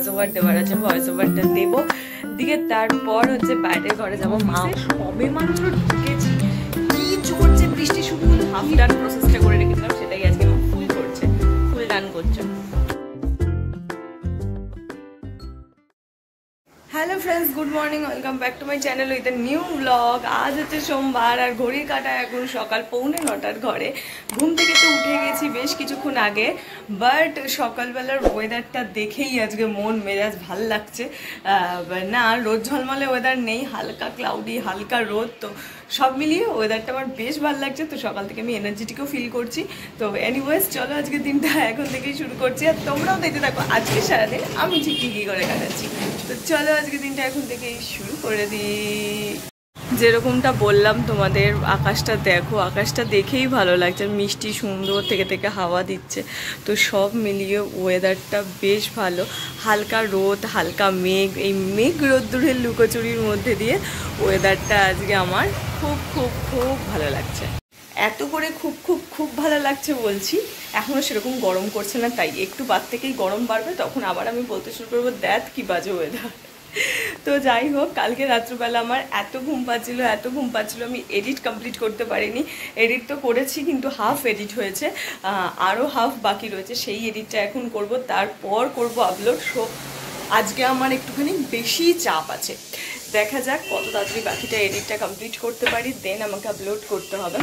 Voice over দেওয়ার আছে, voice ওভারটা দেবো, দিয়ে তারপর হচ্ছে বাইরের ঘরে যাবো। মা সবে মাত্র ঢুকেছি, কি জোর যে বৃষ্টি শুরু হলো। হাফ ডান প্রসেসটা করে রেখেছিলাম, সেটাই আজকে ফুল করছে, ফুল ডান করছে। Hello friends, good morning, welcome back to my channel with a new blog. আজ হচ্ছে সোমবার আর ঘড়ির কাঁটা এখন সকাল 9:45 ঘরে। ঘুম থেকে তো উঠে গেছি বেশ কিছুক্ষণ আগে, বাট সকালবেলার ওয়েদারটা দেখেই আজকে মন মেজাজ ভাল লাগছে। না রোদ ঝলমলে ওয়েদার নেই, হালকা ক্লাউডি, হালকা রোদ, তো সব মিলিয়ে ওয়েদারটা আমার বেশ ভালো লাগছে। তো সকাল থেকে আমি এনার্জেটিকও ফিল করছি। তো এনিওয়েজ চলো আজকে দিনটা এখন থেকেই শুরু করছি, আর তোমরাও দেখতে থাকো আজকে সারাদিন আমি ঠিক কী করে কাটাচ্ছি। তো চলো আজকে দিনটা এখন থেকেই শুরু করে দিই। যেরকমটা বললাম তোমাদের, আকাশটা দেখো, আকাশটা দেখেই ভালো লাগছে, মিষ্টি সুন্দর থেকে থেকে হাওয়া দিচ্ছে। তো সব মিলিয়ে ওয়েদারটা বেশ ভালো, হালকা রোদ, হালকা মেঘ, এই মেঘ রোদ্দুরের লুকোচুরির মধ্যে দিয়ে ওয়েদারটা আজকে আমার খুব খুব খুব ভালো লাগছে। এত করে খুব খুব খুব ভালো লাগছে বলছি, এখনও সেরকম গরম করছে না, তাই একটু বাদ থেকেই গরম বাড়বে, তখন আবার আমি বলতে শুরু করবো দ্যাট কি বাজে ওয়েদার। তো যাই হোক, কালকে রাত্রিবেলা আমার এত ঘুম পাচ্ছিল, আমি এডিট কমপ্লিট করতে পারিনি। এডিট তো করেছি কিন্তু হাফ এডিট হয়েছে, আরও হাফ বাকি রয়েছে, সেই এডিটটা এখন করব, তারপর করব আপলোড। সো আজকে আমার একটুখানি বেশি চাপ আছে, দেখা যাক কত তাড়াতাড়ি বাকিটা এডিটটা কমপ্লিট করতে পারি, দেন আমাকে আপলোড করতে হবে।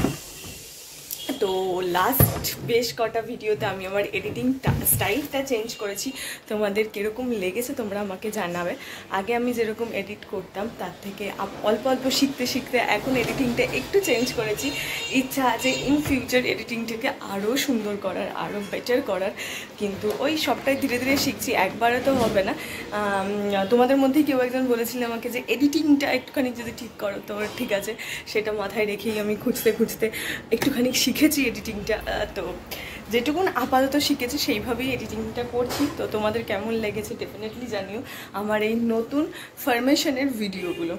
তো লাস্ট বেশ কটা ভিডিওতে আমি আমার এডিটিং স্টাইলটা চেঞ্জ করেছি, তোমাদের কীরকম লেগেছে তোমরা আমাকে জানাবে। আগে আমি যেরকম এডিট করতাম তার থেকে অল্প অল্প শিখতে শিখতে এখন এডিটিংটা একটু চেঞ্জ করেছি। ইচ্ছা আছে ইন ফিউচার এডিটিংটাকে আরও সুন্দর করার, আরও বেটার করার, কিন্তু ওই সবটাই ধীরে ধীরে শিখছি, একবারে তো হবে না। তোমাদের মধ্যে কেউ একজন বলেছিল আমাকে যে এডিটিংটা একটুখানি যদি ঠিক করো, তো ঠিক আছে, সেটা মাথায় রেখেই আমি খুঁজতে খুঁজতে একটুখানি শিখেছি এডিটিংটা। তো যেটুকুন আপাতত শিখেছি সেইভাবেই এডিটিংটা করছি। তো তোমাদের কেমন লেগেছে ডেফিনেটলি জানিও আমার এই নতুন ফরমেশনের ভিডিওগুলো।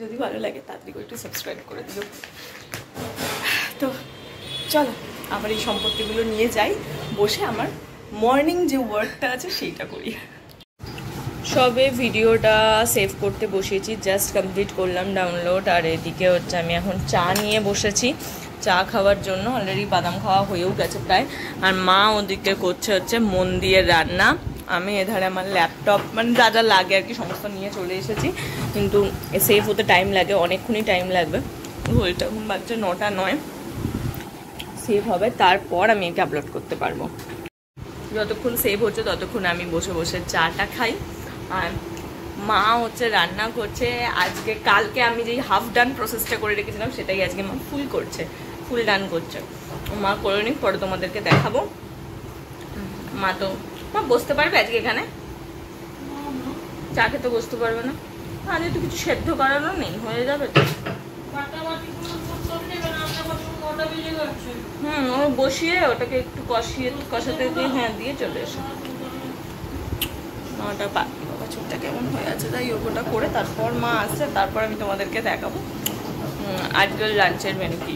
যদি ভালো লাগে তাড়াতাড়ি করে একটু সাবস্ক্রাইব করে দিও। তো চলো আবার এই সম্পত্তিগুলো নিয়ে যাই, বসে আমার মর্নিং যে ওয়ার্কটা আছে সেইটা করি। সবে ভিডিওটা সেভ করতে বসিয়েছি, জাস্ট কমপ্লিট করলাম ডাউনলোড, আর এদিকে হচ্ছে আমি এখন চা নিয়ে বসেছি চা খাওয়ার জন্য। অলরেডি বাদাম খাওয়া হয়েও গেছে প্রায়, আর মা ওদিকে করছে হচ্ছে মন দিয়ে রান্না। আমি এধারে আমার ল্যাপটপ মানে যা যা লাগে আর কি সমস্ত নিয়ে চলে এসেছি, কিন্তু সেভ হতে টাইম লাগে, অনেকক্ষণই টাইম লাগবে। ঘড়িটা এখন বাজছে 9:09, সেভ হবে তারপর আমি একে আপলোড করতে পারবো। যতক্ষণ সেভ হচ্ছে ততক্ষণ আমি বসে বসে চাটা খাই, আর মা হচ্ছে রান্না করছে আজকে। কালকে আমি যেই হাফ ডান প্রসেসটা করে রেখেছিলাম সেটাই আজকে মা ফুল করছে, ফুল ডান করছে। মা করে নিক, পরে তোমাদেরকে দেখাবো। মা বসতে পারবে আজকে এখানে? চা খেতে বসতে পারবে না? আজ তো কিছু সেদ্ধ করানো নেই, হয়ে যাবে তো। ও বসিয়ে ওটাকে একটু কষাতে দিয়ে হ্যাঁ দিয়ে চলে এসো। ওটা বাবা চুপটা কেমন হয়ে আছে, তাই ওটা করে তারপর মা আসছে, তারপর আমি তোমাদেরকে দেখাবো আজকের লাঞ্চের মেনু কি।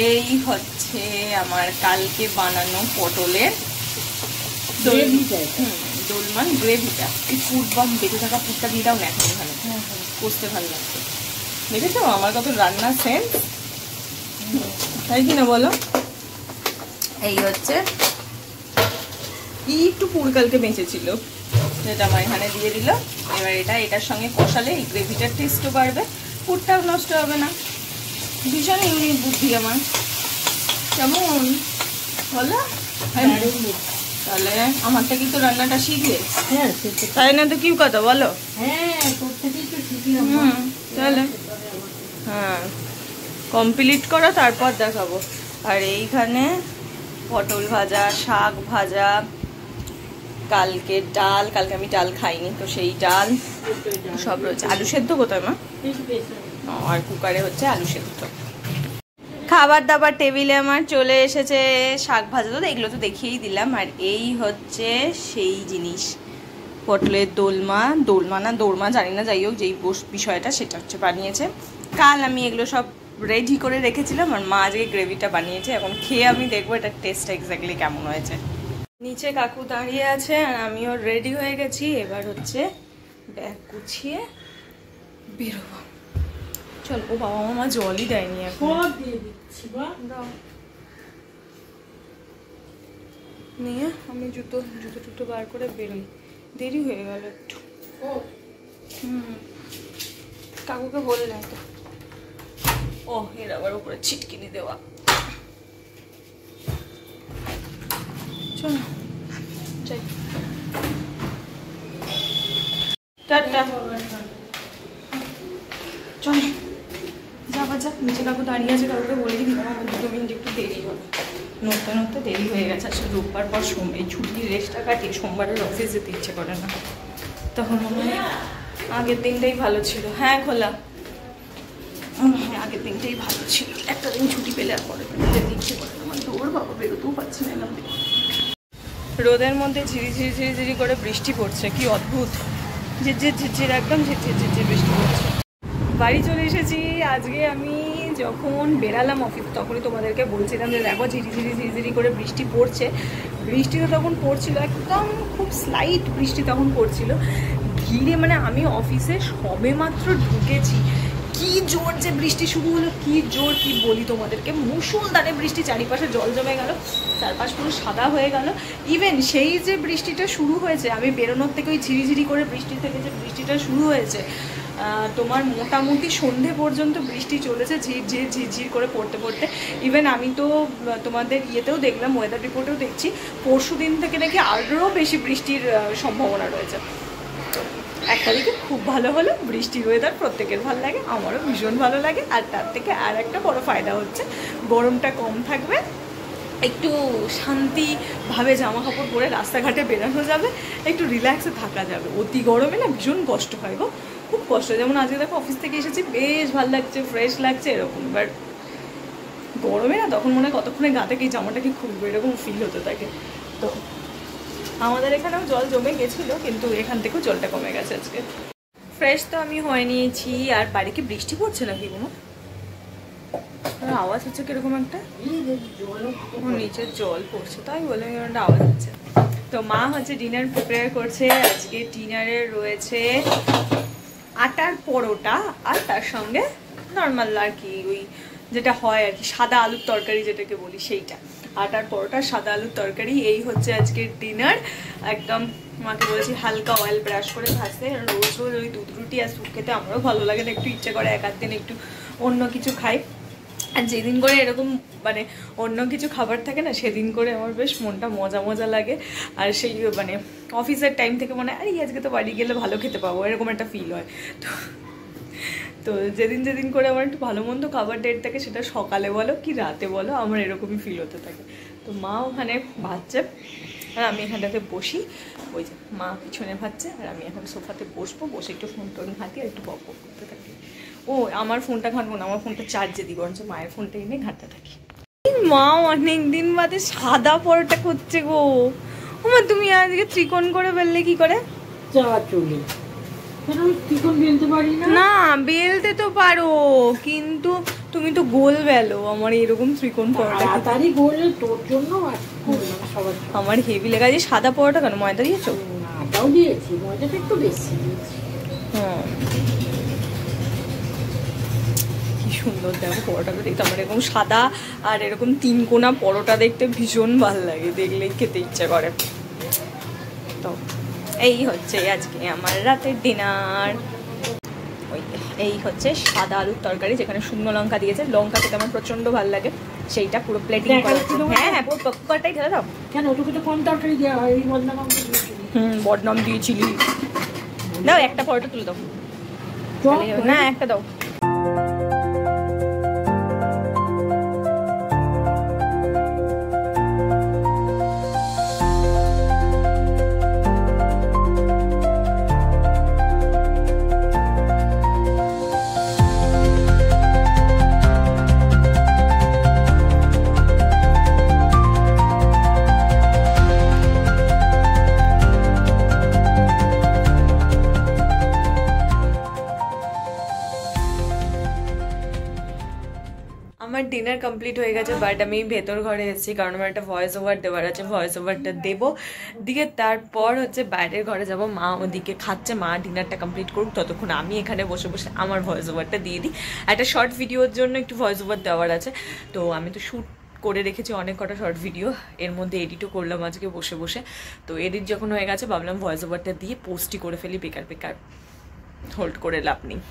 এই হচ্ছে আমার কালকে বানানো পটলের দোলমান গ্রেভিটা। এই পুরবাম বেঁচে থাকা পুরটা দিয়ে দাও না এখন এখানে, কষতে ভালো লাগছে। দেখেছো আমার কত রান্নার সেন্স, তাই কিনা বলো? এই হচ্ছে একটু পুর কালকে বেঁচেছিল, সেটা আমার এখানে দিয়ে দিল। এবার এটার সঙ্গে কষালে এই গ্রেভিটার টেস্টও বাড়বে, পুরটাও নষ্ট হবে না। ভীষণ ইউনিক বুদ্ধি আমার, কেমন বলো? তাহলে আমার থেকেই তো রান্নাটা শিখবে, তাই না? তো কি কথা বলো? তাহলে হ্যাঁ কমপ্লিট করো, তারপর দেখাবো। আর এইখানে পটল ভাজা, শাক ভাজা, কালকে ডাল, কালকে আমি ডাল খাইনি তো সেই ডাল সব রয়েছে। আলু সেদ্ধ কোথায় মা? আর কুকারে হচ্ছে আলু সেদ্ধ। খাবার দাবার টেবিলে আমার চলে এসেছে, শাক ভাজা তো এগুলো তো দেখিয়েই দিলাম। আর এই হচ্ছে সেই জিনিস, পটলের দোলমা জানি না, যাই হোক যেই বিষয়টা সেটা হচ্ছে বানিয়েছে। কাল আমি এগুলো সব রেডি করে রেখেছিলাম, আর মা আজকে গ্রেভিটা বানিয়েছে। এখন খেয়ে আমি দেখবো এটার টেস্টটা এক্স্যাক্টলি কেমন হয়েছে। নিচে কাকু দাঁড়িয়ে আছে আর আমিও রেডি হয়ে গেছি। এবার হচ্ছে ব্যাগ গুছিয়ে বেরোবো। চল। ও বাবা মা জলই দেয়নি এখন। নিয়ে আমি জুতো টুতো বার করে বেরোই। দেরি হয়ে গেল একটু। কাকুকে বললে তো। ও এর আবার উপরে ছিটকিনি দেওয়া। চলো যাই। টাটা। চলো যাবা যাক। নিচে কাকু দাঁড়িয়ে আছে, কাকুকে বলে দিলাম আমার 2 মিনিট একটু দেরি হবে। নড়তে দেরি হয়ে গেছে। আসলে রোববার পর এই ছুটির রেস্টটা কাটিয়ে সোমবারের অফিস যেতে ইচ্ছে করে না। তখন মনে হয় আগের দিনটাই ভালো ছিল। হ্যাঁ খোলা। হ্যাঁ আগের দিনটাই ভালো ছিল। একটা দিন ছুটি পেলে আর পরে যেতে ইচ্ছে করে না। আমার দৌড় বাবা বেরোতেও পারছি না এলাম। রোদের মধ্যে ঝিরি করে বৃষ্টি পড়ছে, কি অদ্ভুত। ঝিরঝির একদম ঝিরঝির বৃষ্টি পড়ছে। বাড়ি চলে এসেছি। আজকে আমি যখন বেরালাম অফিস তখনই তোমাদেরকে বলছিলাম যে দেখো ঝিরি করে বৃষ্টি পড়ছে। বৃষ্টি তো তখন পড়ছিল, একদম খুব স্লাইট বৃষ্টি তখন পড়ছিল। ধীরে মানে আমি অফিসে সবে মাত্র ঢুকেছি, কি জোর যে বৃষ্টি শুরু হলো, কি জোর কি বলি তোমাদেরকে। মুষলধারে বৃষ্টি, চারিপাশে জল জমে গেল, চারপাশ পুরো সাদা হয়ে গেল। ইভেন সেই যে বৃষ্টিটা শুরু হয়েছে, আমি বেরোনোর থেকে ওই ঝিরিঝিরি করে বৃষ্টি থেকে যে বৃষ্টিটা শুরু হয়েছে, তোমার মোটামুটি সন্ধে পর্যন্ত বৃষ্টি চলেছে ঝিরঝির করে পড়তে। ইভেন আমি তো তোমাদের ইয়েতেও দেখলাম, ওয়েদার রিপোর্টেও দেখছি পরশু দিন থেকে নাকি আরও বেশি বৃষ্টির সম্ভাবনা রয়েছে। একটা দিকে খুব ভালো হলো, বৃষ্টির ওয়েদার প্রত্যেকের ভালো লাগে, আমারও ভীষণ ভালো লাগে। আর তার থেকে আর একটা বড় ফায়দা হচ্ছে গরমটা কম থাকবে, একটু শান্তিভাবে জামা কাপড় পরে রাস্তাঘাটে বেরানো যাবে, একটু রিল্যাক্সে থাকা যাবে। অতি গরমে না ভীষণ কষ্ট হয় গো, খুব কষ্ট। যেমন আজকে দেখো অফিস থেকে এসেছি, বেশ ভালো লাগছে, ফ্রেশ লাগছে এরকম। বাট গরমে না তখন মনে হয় কতক্ষণে গা থেকে এই জামাটা কি খুলবো এরকম ফিল হতে থাকে। তো আমাদের এখানেও জল জমে গেছিলো, কিন্তু এখান থেকেও জলটা কমে গেছে আজকে। ফ্রেশ তো আমি হয়ে নিয়েছি। আর বাড়ি কি বৃষ্টি পড়ছে নাকি কোনো আওয়াজ হচ্ছে কিরকম একটা? নিচের জল পড়ছে, তাই বলে একটা আওয়াজ হচ্ছে। তো মা হচ্ছে ডিনার প্রিপেয়ার করছে। আজকে ডিনারে রয়েছে আটার পরোটা আর তার সঙ্গে নর্মাল আর কি ওই যেটা হয় আর কি সাদা আলুর তরকারি যেটাকে বলি সেইটা। আটার পরোটা, সাদা আলুর তরকারি, এই হচ্ছে আজকের ডিনার। একদম মাকে বলেছি হালকা অয়েল ব্রাশ করে ভাজতে। রোজ ওই দুধ রুটি আর স্যুপ খেতে আমারও ভালো লাগে না, একটু ইচ্ছে করে এক আধ দিন একটু অন্য কিছু খাই। আর যেদিন করে এরকম মানে অন্য কিছু খাবার থাকে না, সেদিন করে আমার বেশ মনটা মজা লাগে। আর সেই মানে অফিসের টাইম থেকে মনে হয় আরে আজকে তো বাড়ি গেলে ভালো খেতে পাবো, এরকম একটা ফিল হয়। তো যেদিন করে আমার একটু ভালো মন্দ খাবার ডেট থাকে, সেটা সকালে বলো কি রাতে বলো, আমার এরকমই ফিল হতে থাকে। তো মা ওখানে ভাজছে আর আমি এখানটাতে বসি। ওই যে মা পিছনে ভাজছে আর আমি এখন সোফাতে বসবো, বসে একটু ফোন টোন ঘাঁটি আর একটু বক করতে থাকি। ও আমার ফোনটা ঘাঁটবো না, আমার ফোনটা চার্জে দিই, বরঞ্চ মায়ের ফোনটা এনে ঘাঁটতে থাকি। মা অনেকদিন বাদে সাদা পরোটা করছে গো। আমার তুমি আজকে ত্রিকোণ করে বেললে কি করে? না বেলতে তো পারো, কিন্তু তুমি তো গোল বেলো। আমার এরকম ত্রিকোণ পরোটা আমার হেভি লেগে আছে। সাদা পরোটা কেন ময়দা দিয়েছো? হ্যাঁ কি সুন্দর দেখো পরোটাটা দেখতে। আমার এরকম সাদা আর এরকম 3 কোনা পরোটা দেখতে ভীষণ ভালো লাগে, দেখলেই খেতে ইচ্ছে করে। তো এই হচ্ছে আজকে আমার রাতের ডিনার। এই হচ্ছে সাদা আলুর তরকারি, যেখানে শুকনো লঙ্কা দিয়েছে। লঙ্কা খেতে আমার প্রচন্ড ভালো লাগে, সেইটা পুরো প্লেটিং করা আছে। হ্যাঁ পুরো কুকারটাই ঢেলে দাও। কেন ওটুকু তো কম তরকারি দেওয়া হয়? বদনাম দিয়েছিলি। দাও একটা পরোটা তুলে দাও না, একটা দাও। ডিনার কমপ্লিট হয়ে গেছে, বাট আমি ভেতর ঘরে এসেছি কারণ আমার একটা ভয়েস ওভার দেওয়ার আছে, ভয়েস ওভারটা দেবো, দিয়ে তারপর হচ্ছে বাইরের ঘরে যাব। মা ওদিকে খাচ্ছে, মা ডিনারটা কমপ্লিট করুক, ততক্ষণ আমি এখানে বসে বসে আমার ভয়েস ওভারটা দিয়ে দিই। একটা শর্ট ভিডিওর জন্য একটু ভয়েস ওভার দেওয়ার আছে, তো আমি তো শ্যুট করে রেখেছি অনেক কটা শর্ট ভিডিও, এর মধ্যে এডিটও করলাম আজকে বসে বসে। তো এডিট যখন হয়ে গেছে ভাবলাম ভয়েস ওভারটা দিয়ে পোস্টই করে ফেলি, বেকার হোল্ড করে লাভ নেই।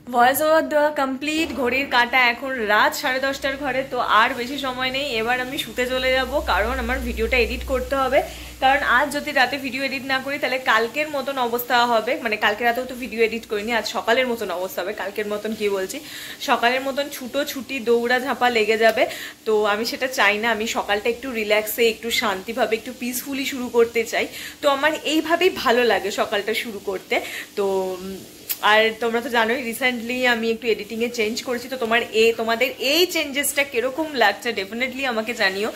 ভয়েস ওভার দেওয়া কমপ্লিট, ঘড়ির কাঁটা এখন রাত 10:30টার ঘরে। তো আর বেশি সময় নেই, এবার আমি শুতে চলে যাব কারণ আমার ভিডিওটা এডিট করতে হবে। কারণ আজ যদি রাতে ভিডিও এডিট না করি তাহলে কালকের মতন অবস্থা হবে, মানে কালকে রাতেও তো ভিডিও এডিট করিনি, আজ সকালের মতন অবস্থা হবে। কালকের মতন কি বলছি, সকালের মতন ছুটি দৌড়া ঝাঁপা লেগে যাবে। তো আমি সেটা চাই না, আমি সকালটা একটু রিল্যাক্সে, একটু শান্তিভাবে, একটু পিসফুলি শুরু করতে চাই। তো আমার এইভাবেই ভালো লাগে সকালটা শুরু করতে। তো আর তোমরা তো জানোই রিসেন্টলি আমি একটু এডিটিংয়ে চেঞ্জ করেছি, তো তোমাদের এই চেঞ্জেসটা কিরকম লাগছে ডেফিনেটলি আমাকে জানিও।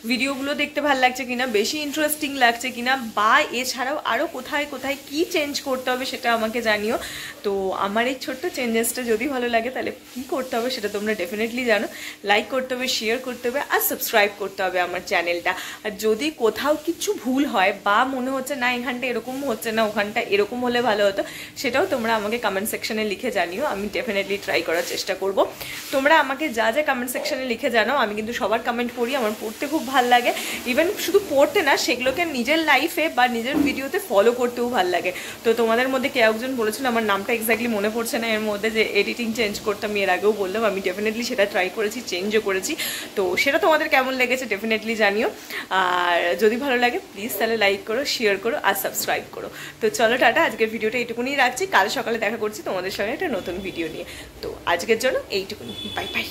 ভিডিওগুলো দেখতে ভালো লাগছে কিনা, বেশি ইন্টারেস্টিং লাগছে কিনা, বা এছাড়াও আরও কোথায় কোথায় কি চেঞ্জ করতে হবে সেটা আমাকে জানিও। তো আমার এই ছোট্ট চেঞ্জেসটা যদি ভালো লাগে তাহলে কি করতে হবে সেটা তোমরা ডেফিনেটলি জানো। লাইক করতে হবে, শেয়ার করতে হবে, আর সাবস্ক্রাইব করতে হবে আমার চ্যানেলটা। আর যদি কোথাও কিছু ভুল হয় বা মনে হচ্ছে না এখানটা এরকম হচ্ছে না, ওখানটা এরকম হলে ভালো হতো, সেটাও তোমরা আমাকে কমেন্ট সেকশনে লিখে জানিও, আমি ডেফিনেটলি ট্রাই করার চেষ্টা করব। তোমরা আমাকে যা যা কমেন্ট সেকশনে লিখে জানাও, আমি কিন্তু সবার কমেন্ট পড়ি, আমার পড়তে খুব ভালো লাগে। ইভেন শুধু পড়তে না, সেগুলোকে নিজের লাইফে বা নিজের ভিডিওতে ফলো করতেও ভালো লাগে। তো তোমাদের মধ্যে কেউ একজন বলেছিল, আমার নামটা এক্স্যাক্টলি মনে পড়ছে না এর মধ্যে, যে এডিটিং চেঞ্জ করতে, আমি এর আগেও বললাম, আমি ডেফিনেটলি সেটা ট্রাই করেছি, চেঞ্জও করেছি। তো সেটা তোমাদের কেমন লেগেছে ডেফিনেটলি জানিও। আর যদি ভালো লাগে প্লিজ তাহলে লাইক করো, শেয়ার করো, আর সাবস্ক্রাইব করো। তো চলো টাটা, আজকের ভিডিওটা এইটুকুনি রাখছি, কাল সকালে দেখা করছি তোমাদের সঙ্গে একটা নতুন ভিডিও নিয়ে। তো আজকের জন্য এইটুকুনি, বাই বাই।